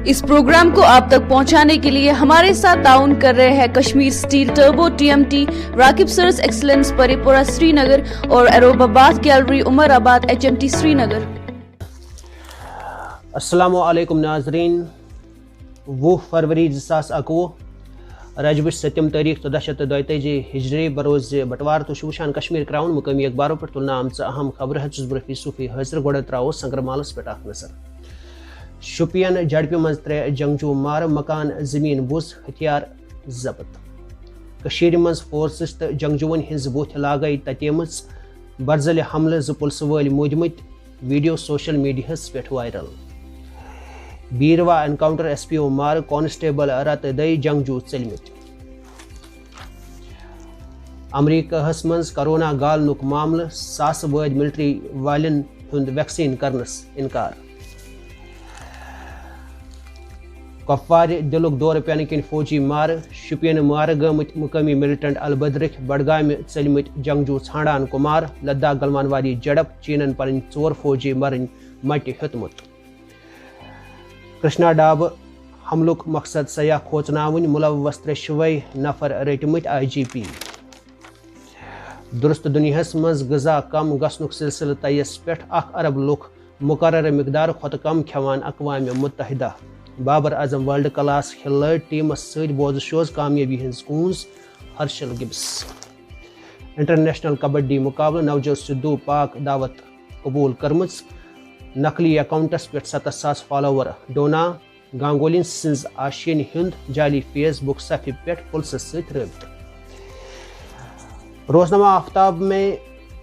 इस प्रोग्राम को आप तक पहुंचाने के लिए हमारे साथ ताउन कर रहे हैं Kashmir steel turbo TMT, Raqib सर्स एक्सलेंस परिपुरा श्रीनगर और एरोबाबाद गैलरी उमराबाद HMT श्रीनगर। अस्सलामु अलैकुम नाजरीन, 20 फरवरी 2021 रजबश 7 तारीख 1432 हिजरी बरोज बटवार तो शुशान कश्मीर क्राउन मुकामी अखबारों पर तुलना आम अहम खबर है सूफी हाजिर गोड़ त्रो संग्रमालस पे नजर। शुपियन जड़पि मज 3 जंगजू मार, मकान जमीन बुज, हथियार जब्त। कशीर मज फोर्सस तो जंगजुवन हिंज बुथ लागई ततेमच, बरजल हमले 2 पुलिस वाल मुदमत, वीडियो सोशल मीडिया पे वायरल। बीरवा एनकाउंटर SPO मार, कांस्टेबल रत दई जंगजू चलमत। अमरीकाहस मज कोरोना गालनुक मामल, सास वाद मिलिट्री वालन हुंद वैक्सीन करनस इनकार। कपवार दिलुक दौर पेन किन फौजी मार, शुपियन मार गमत मुकामी मिलिटेंट अलबदरख, बडगाम चलमत जंगजू छाड़ान कुमार, लद्दाख गलवान वादी जड़प, चीनन पन 4 फौजी मरन मट हेतमुत। कृष्णा डाब हमलुक मकसद सयाह खोचनावन, मुलवस 3 नफर रटमत IGP। दुरुस्त दुनियास मज गजा कम गसनुक सिलसिल तयस पे 1 अरब लुक मुकर्रर मिकदार खुद कम खेवान अक़वाम मुत्तहिदा। बाबर आजम वर्ल्ड क्लास खिलाड़ी टीमस सत बोज शोज कामयाबी हज कूंज, हर्षल गिब्स। इंटरनेशनल कबड्डी मुकाबला नवजोत सिद्धू पाक दावत कबूल करमच। नकली अकाउंटस पे 70,000 फॉलोवर डोना, गांगुली सिंज आशियन हुंद जाली फेसबुक सफी पे पुलिस सत रब्त। रोजनामा आफ्ताब में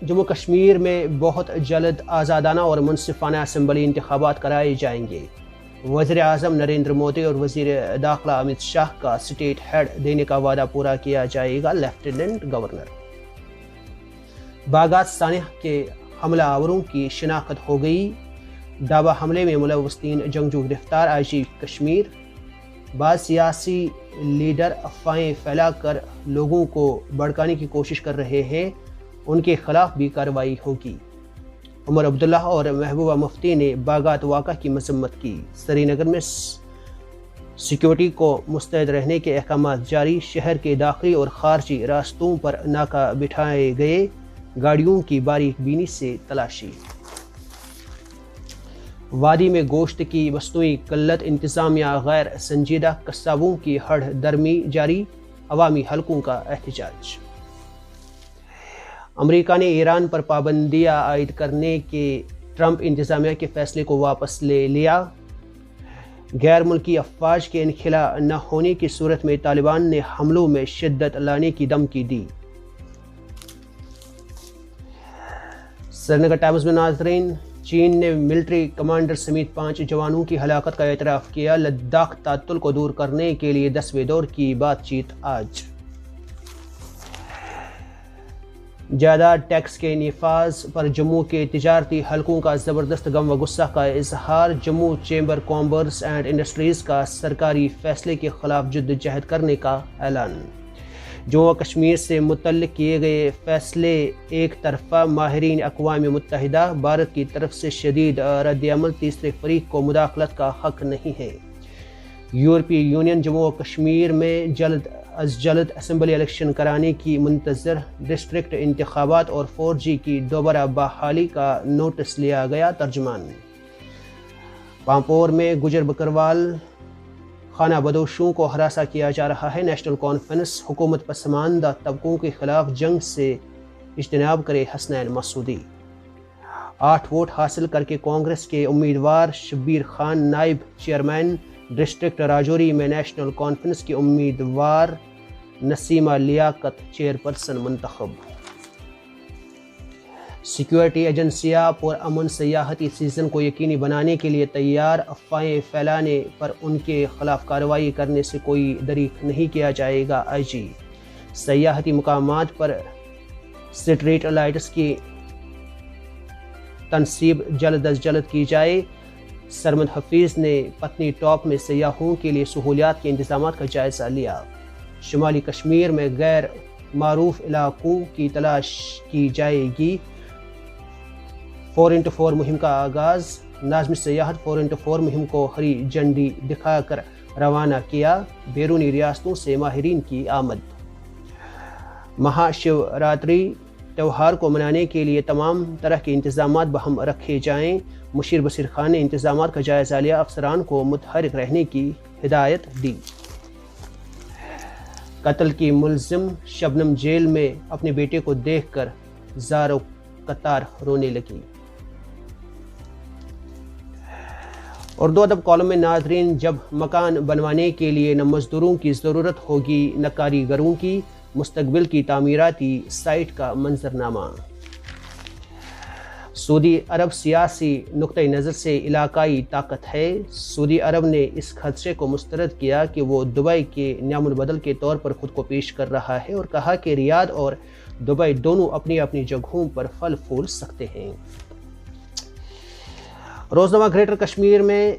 जम्मू कश्मीर में बहुत जल्द आज़ादाना और मुनसिफाना असम्बली इंतखाबात कराए जाएंगे। वज़ीर आज़म नरेंद्र मोदी और वज़ीर दाखिला अमित शाह का स्टेट हेड देने का वादा पूरा किया जाएगा। Lieutenant governor. बागात सानिया के हमलावरों की शिनाख्त हो गई। डाबा हमले में मुलव्वस 3 जंगजू गिरफ्तार। IG कश्मीर। बाद सियासी लीडर अफवाहें फैलाकर लोगों को भड़काने की कोशिश कर रहे हैं, उनके खिलाफ भी कार्रवाई होगी। उमर अब्दुल्ला और महबूबा मुफ्ती ने बागात वाक़ा की मजम्मत की। श्रीनगर में सिक्योरिटी को मुस्तैद रहने के अहकाम जारी। शहर के दाखिली और खारजी रास्तों पर नाका बिठाए गए। गाड़ियों की बारीक बीनी से तलाशी। वादी में गोश्त की वस्तुई किल्लत, इंतज़ामिया गैर संजीदा, कस्साबों की हड़ दरमी जारी। अवामी हलकों का एहतजाज। अमेरिका ने ईरान पर पाबंदियां आयद करने के ट्रंप इंतज़ामिया के फैसले को वापस ले लिया। गैर मुल्की अफवाज के इनखिला न होने की सूरत में तालिबान ने हमलों में शिद्दत लाने की धमकी दी। श्रीनगर टाइम्स में नाज़रीन, चीन ने मिलिट्री कमांडर समेत 5 जवानों की हलाकत का एतराफ़ किया। लद्दाख तातुल को दूर करने के लिए 10वें दौर की बातचीत आज। ज़्यादा टैक्स के निफाज पर जम्मू के तिजारती हलकों का ज़बरदस्त गम व गुस्सा का इजहार। Jammu chamber commerce and industries का सरकारी फैसले के खिलाफ जद्दोजहद करने का ऐलान। जम्मू कश्मीर से मुतल्लिक़ किए गए फैसले एक तरफा। माहिरीन अक़वाम मुत्तहिदा, भारत की तरफ से शदीद रद्द-ए-अमल, तीसरे फरीक को मुदाखलत का हक़ नहीं है। यूरोपीय यूनियन जम्मू व कश्मीर में जल्द अज जल्द असम्बली इलेक्शन कराने की मुंतज़र। डिस्ट्रिक्ट इंतखाबात और 4G की दोबारा बहाली का नोटिस लिया गया। तर्जुमान। पांपोर में गुजर बकरवाल खाना बदोशों को हरासा किया जा रहा है। नेशनल कॉन्फ्रेंस हुकूमत पसमानदा तबकों के खिलाफ जंग से इज्तनाब करे हसनैन मसूदी। 8 वोट हासिल करके कांग्रेस के उम्मीदवार शब्बीर खान नायब चेयरमैन। डिस्ट्रिक्ट राजौरी में नेशनल कॉन्फ्रेंस की उम्मीदवार नसीमा लियाकत चेयरपर्सन मुंतखब। सिक्योरिटी एजेंसियां पुरअमन सयाहती सीज़न को यकीनी बनाने के लिए तैयार। अफवाहें फैलाने पर उनके खिलाफ कार्रवाई करने से कोई दरीक नहीं किया जाएगा। IG सयाहती मुकामात पर स्ट्रीट लाइट्स की तनसीब जल्द अज जल्द की जाए। सरमद हफीज़ ने पत्नी टॉप में सयाहों के लिए सहूलियात के इंतजाम का जायज़ा लिया। शुमाली कश्मीर में गैर मारूफ इलाकों की तलाश की जाएगी। 4x4 मुहिम का आगाज़। ناظم سیاحت 4x4 مہم کو ہری جھنڈی دکھا کر روانہ کیا، بیرونی ریاستوں سے ماہرین کی آمد۔ مہا شیوراتری تہوار کو منانے کے لیے تمام طرح کے انتظامات بہم رکھے جائیں، مشیر بصیر خان نے انتظامات کا جائزہ لیا، افسران کو متحرک رہنے کی ہدایت دی۔ قتل کی ملزم شبنم جیل میں اپنے بیٹے کو دیکھ کر زاروں قطار رونے لگی۔ اردو ادب کالم میں ناظرین، جب مکان بنوانے کے لیے نہ مزدوروں کی ضرورت ہوگی نہ کاریگروں کی، مستقبل کی تعمیراتی سائٹ کا منظرنامہ۔ سعودی عرب سیاسی نقطہ نظر سے علاقائی طاقت ہے۔ سعودی عرب نے اس خدشے کو مسترد کیا کہ وہ دبئی کے نعم البدل کے طور پر خود کو پیش کر رہا ہے، اور کہا کہ ریاض اور دبئی دونوں اپنی اپنی جگہوں پر پھل پھول سکتے ہیں۔ روزنامہ گریٹر کشمیر میں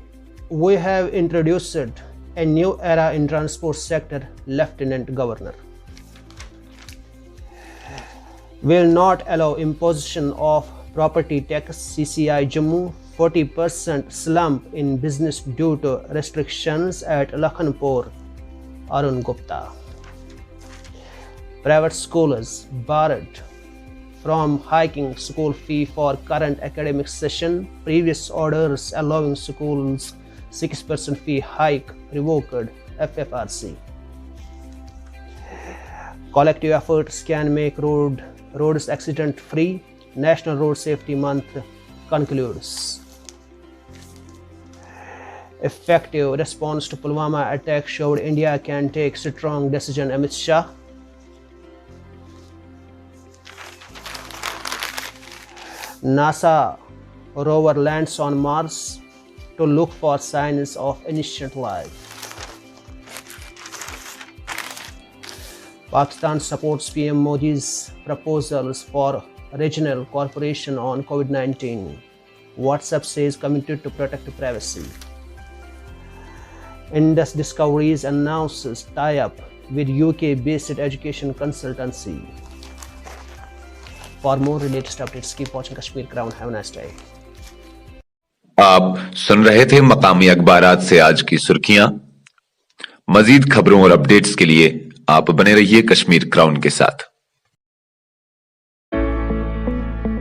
we have introduced a new era in transport sector, lieutenant governor will not allow imposition of property tax, CCI Jammu 40% slump in business due to restrictions at Lakhanpur, Arun Gupta. Private schools barred from hiking school fee for current academic session, previous orders allowing schools 6% fee hike revoked, FFRC. Collective efforts can make roads accident free, National Road Safety Month concludes. Effective response to Pulwama attack showed India can take strong decision, Amit Shah. NASA rover lands on Mars to look for signs of ancient life. Pakistan supports PM Modi's proposals for regional cooperation on COVID-19. WhatsApp says committed to protect privacy. Indus Discoveries announces tie-up with UK-based education consultancy. For more latest updates, keep watching Kashmir Crown. Have a nice day. آپ سن رہے تھے مقامی اخبارات سے آج کی سرخیاں۔ مزید خبروں اور اپڈیٹس کے لیے آپ بنے رہیے کشمیر کراؤن کے ساتھ۔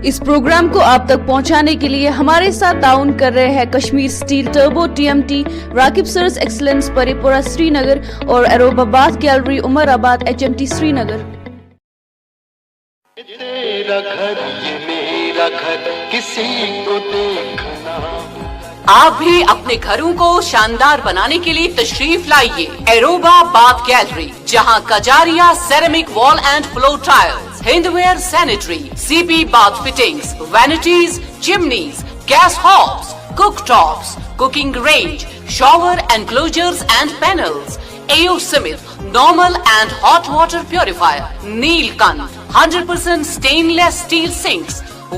اس پروگرام کو آپ تک پہنچانے کے لیے ہمارے ساتھ تعاون کر رہے ہیں Kashmir steel turbo TMT، Raqib سرز ایکسلنس پری پورہ سری نگر اور ایروب آباد گیلری عمر آباد HMT سری نگر۔ تیرا گھر یہ میرا گھر کسی کو دیکھنا۔ آپ بھی اپنے گھروں کو شاندار بنانے کے لیے تشریف لائیے ایروبا باتھ گیلری، جہاں Kajaria ceramic wall and floor tiles, Hindware sanitary, CP bath fittings, vanities, chimneys, gas hobs, cooktops, cooking range, shower enclosures and panels, AO Smith normal and hot water purifier، نیل کنت 100% stainless steel sinks،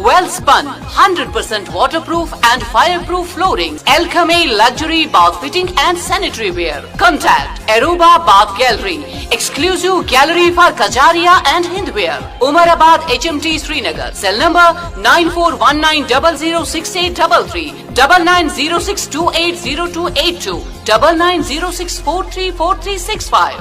well spun 100% waterproof and fireproof flooring، Alchemy luxury bath fitting and sanitary ware. Contact Aruba Bath Gallery, exclusive gallery for Kajaria and Hindware, Umarabad HMT Srinagar. Cell number 9419006833, 9906280282, 9906434365.